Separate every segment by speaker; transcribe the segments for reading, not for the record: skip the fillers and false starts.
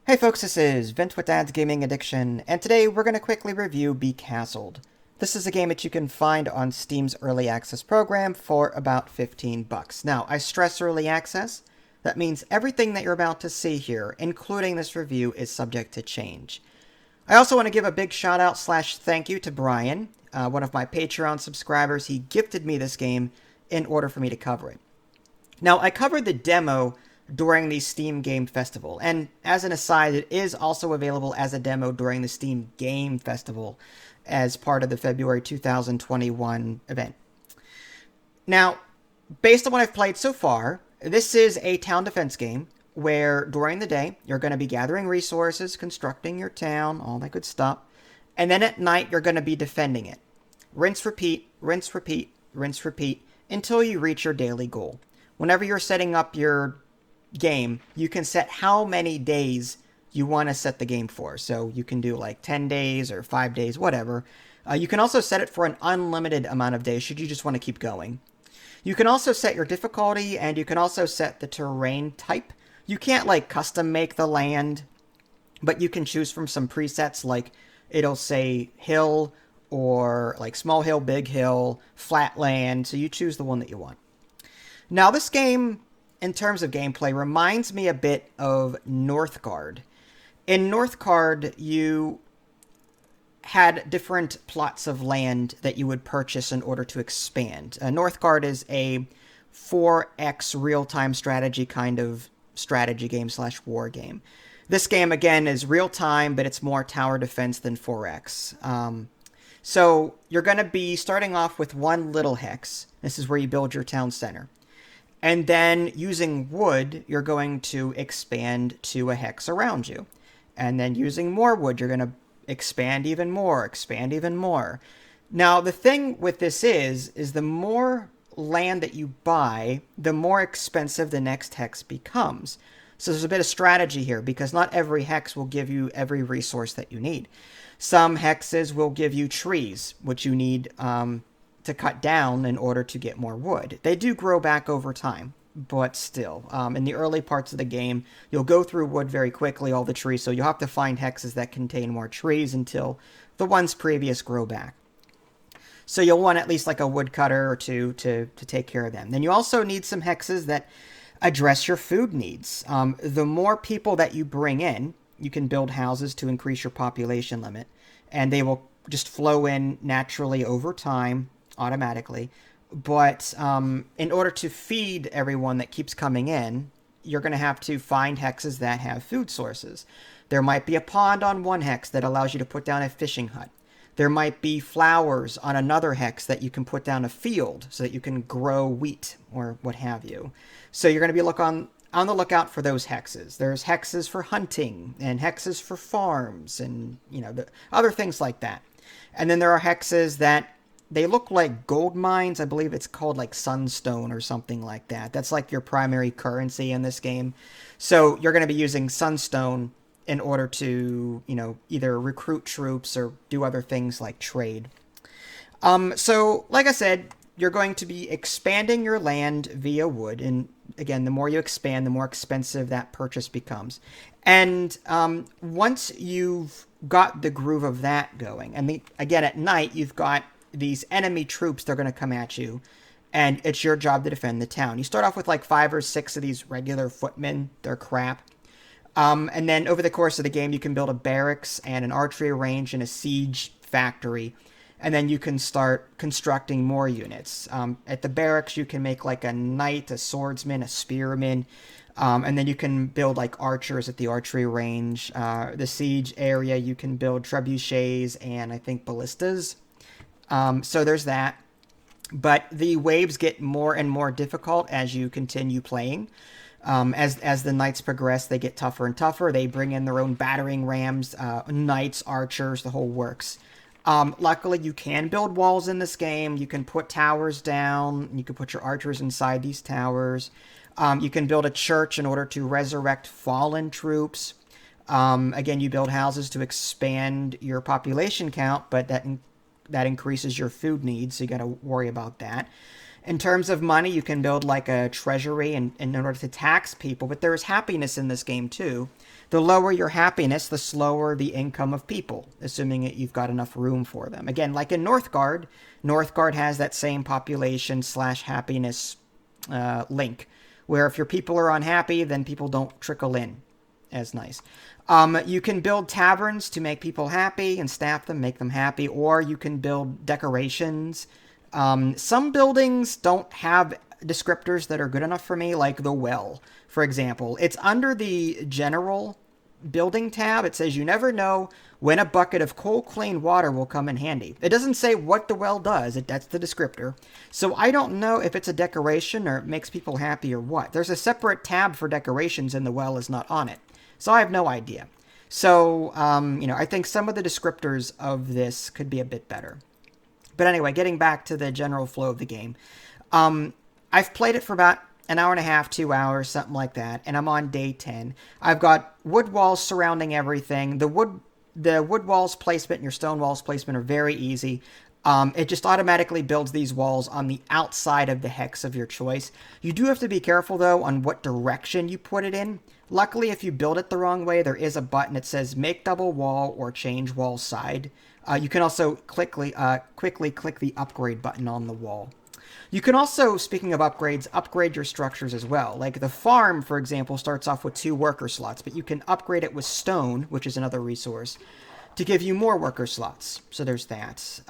Speaker 1: Hey folks, this is Vent with Dad's Gaming Addiction, and today we're going to quickly review Becastled. This is a game that you can find on Steam's Early Access program for about $15. Now, I stress Early Access. That means everything that you're about to see here, including this review, is subject to change. I also want to give a big shout out / thank you to Brian, one of my Patreon subscribers. He gifted me this game in order for me to cover it. Now, I covered the demo during the Steam Game Festival, and as an aside, it is also available as a demo during the Steam Game Festival as part of the February 2021 event. Now, based on what I've played so far, this is a town defense game where during the day you're going to be gathering resources, constructing your town, all that good stuff, and then at night you're going to be defending it. Rinse, repeat, rinse, repeat, rinse, repeat, until you reach your daily goal. Whenever you're setting up your game, you can set how many days you want to set the game for. So you can do like 10 days or 5 days, whatever. You can also set it for an unlimited amount of days should you just want to keep going. You can also set your difficulty, and you can also set the terrain type. You can't like custom make the land, but you can choose from some presets, like it'll say hill or like small hill, big hill, flat land. So you choose the one that you want. Now this game, in terms of gameplay, reminds me a bit of Northgard. In Northgard, you had different plots of land that you would purchase in order to expand. Northgard is a 4X real-time strategy kind of strategy game / war game. This game, again, is real-time, but it's more tower defense than 4X. So you're going to be starting off with one little hex. This is where you build your town center. And then using wood, you're going to expand to a hex around you. And then using more wood, you're going to expand even more, expand even more. Now, the thing with this is the more land that you buy, the more expensive the next hex becomes. So there's a bit of strategy here, because not every hex will give you every resource that you need. Some hexes will give you trees, which you need to cut down in order to get more wood. They do grow back over time, but still, in the early parts of the game, you'll go through wood very quickly, all the trees, so you'll have to find hexes that contain more trees until the ones previous grow back. So you'll want at least like a woodcutter or two to take care of them. Then you also need some hexes that address your food needs. The more people that you bring in, you can build houses to increase your population limit, and they will just flow in naturally over time, automatically. But in order to feed everyone that keeps coming in, you're going to have to find hexes that have food sources. There might be a pond on one hex that allows you to put down a fishing hut. There might be flowers on another hex that you can put down a field so that you can grow wheat or what have you. So you're going to be on the lookout for those hexes. There's hexes for hunting and hexes for farms and, the other things like that. And then there are hexes that they look like gold mines. I believe it's called like sunstone or something like that. That's like your primary currency in this game. So you're going to be using sunstone in order to, either recruit troops or do other things like trade. So like I said, you're going to be expanding your land via wood. And again, the more you expand, the more expensive that purchase becomes. And once you've got the groove of that going, and again, at night, you've got these enemy troops, they're going to come at you, and it's your job to defend the town. You start off with like 5 or 6 of these regular footmen. They're crap. And then over the course of the game, you can build a barracks and an archery range and a siege factory. And then you can start constructing more units. At the barracks, you can make like a knight, a swordsman, a spearman. And then you can build like archers at the archery range. The siege area, you can build trebuchets and I think ballistas. So there's that. But the waves get more and more difficult as you continue playing. As the nights progress, they get tougher and tougher. They bring in their own battering rams, knights, archers, the whole works. Luckily, you can build walls in this game. You can put towers down. You can put your archers inside these towers. You can build a church in order to resurrect fallen troops. Again, you build houses to expand your population count, but that increases your food needs, so you got to worry about that. In terms of money, you can build like a treasury in order to tax people, but there is happiness in this game too, The lower your happiness, the slower the income of people, assuming that you've got enough room for them. Again, like in Northgard, Northgard has that same population / happiness link, where if your people are unhappy, then people don't trickle in as nice. You can build taverns to make people happy and staff them, make them happy, or you can build decorations. Some buildings don't have descriptors that are good enough for me, like the well, for example. It's under the general building tab. It says you never know when a bucket of cold, clean water will come in handy. It doesn't say what the well does. That's the descriptor. So I don't know if it's a decoration or it makes people happy or what. There's a separate tab for decorations and the well is not on it. So I have no idea. So, I think some of the descriptors of this could be a bit better. But anyway, getting back to the general flow of the game. I've played it for about an hour and a half, 2 hours, something like that, and I'm on day 10. I've got wood walls surrounding everything. The wood walls placement and your stone walls placement are very easy. It just automatically builds these walls on the outside of the hex of your choice. You do have to be careful, though, on what direction you put it in. Luckily, if you build it the wrong way, there is a button that says make double wall or change wall side. You can also quickly click the upgrade button on the wall. You can also, speaking of upgrades, upgrade your structures as well. Like the farm, for example, starts off with 2 worker slots, but you can upgrade it with stone, which is another resource, to give you more worker slots. So there's that.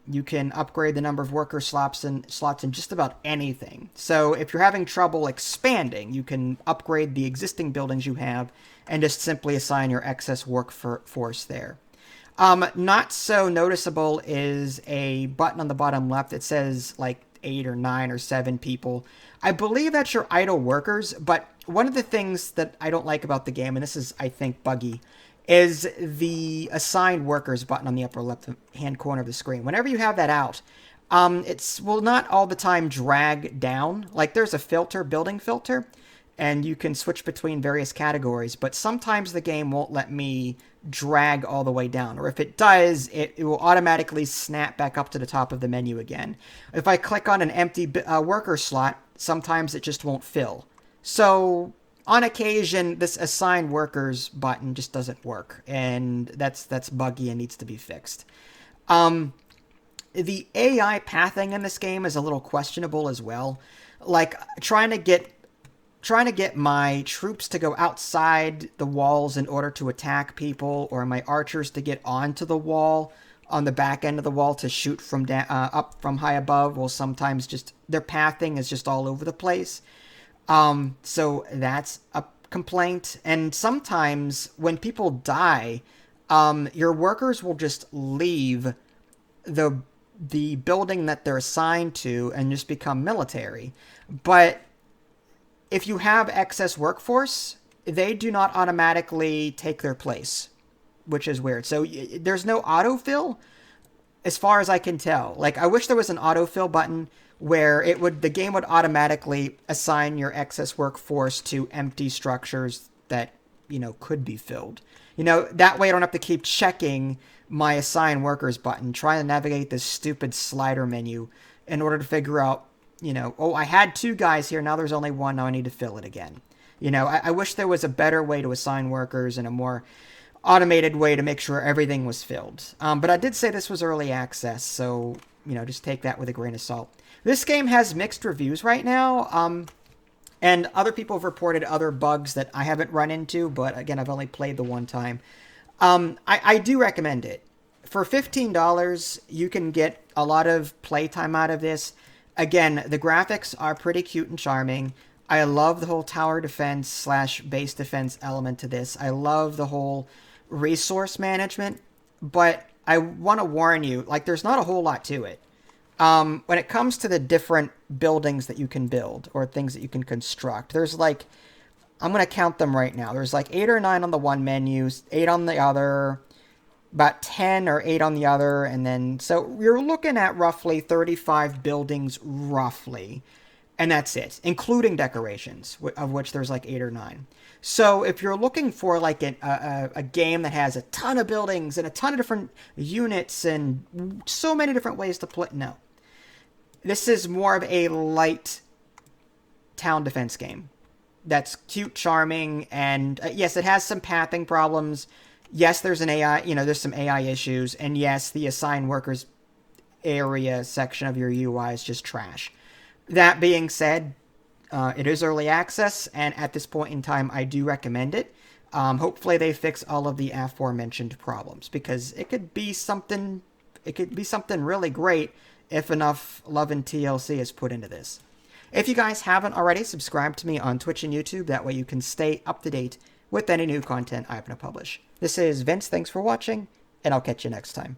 Speaker 1: You can upgrade the number of worker slots in just about anything. So if you're having trouble expanding, you can upgrade the existing buildings you have and just simply assign your excess workforce there. Not so noticeable is a button on the bottom left that says like 8 or 9 or 7 people. I believe that's your idle workers, but one of the things that I don't like about the game, and this is, I think, buggy, is the assign workers button on the upper left-hand corner of the screen. Whenever you have that out, it will not all the time drag down. Like there's a filter, building filter, and you can switch between various categories, but sometimes the game won't let me drag all the way down, or if it does, it will automatically snap back up to the top of the menu again. If I click on an empty worker slot, sometimes it just won't fill. So on occasion, this assign workers button just doesn't work, and that's buggy and needs to be fixed. The AI pathing in this game is a little questionable as well. Like trying to get my troops to go outside the walls in order to attack people, or my archers to get onto the wall on the back end of the wall to shoot from up from high above. Well, sometimes just their pathing is just all over the place. So that's a complaint. And sometimes when people die, your workers will just leave the building that they're assigned to and just become military. But if you have excess workforce, they do not automatically take their place, which is weird. So there's no autofill as far as I can tell. Like, I wish there was an autofill button where the game would automatically assign your excess workforce to empty structures that, could be filled. That way I don't have to keep checking my assign workers button, trying to navigate this stupid slider menu in order to figure out, I had 2 guys here, now there's only 1, now I need to fill it again. I wish there was a better way to assign workers and a more automated way to make sure everything was filled. But I did say this was early access, so, just take that with a grain of salt. This game has mixed reviews right now, and other people have reported other bugs that I haven't run into, but again, I've only played the one time. I do recommend it. For $15, you can get a lot of playtime out of this. Again, the graphics are pretty cute and charming. I love the whole tower defense / base defense element to this. I love the whole resource management, but I want to warn you, there's not a whole lot to it. When it comes to the different buildings that you can build or things that you can construct, there's I'm going to count them right now. There's 8 or 9 on the one menu, 8 on the other, about 10 or 8 on the other, and then, so you're looking at roughly 35 buildings, roughly, and that's it, including decorations, of which there's 8 or 9. So if you're looking for a game that has a ton of buildings and a ton of different units and so many different ways to play, no. This is more of a light town defense game. that's cute, charming, and yes, it has some pathing problems. Yes, there's an AI, there's some AI issues, and yes, the assign workers area section of your UI is just trash. That being said, it is early access, and at this point in time, I do recommend it. Hopefully, they fix all of the aforementioned problems because it could be something. It could be something really great if enough love and TLC is put into this. If you guys haven't already, subscribe to me on Twitch and YouTube. That way, you can stay up to date with any new content I'm going to publish. This is Vince. Thanks for watching, and I'll catch you next time.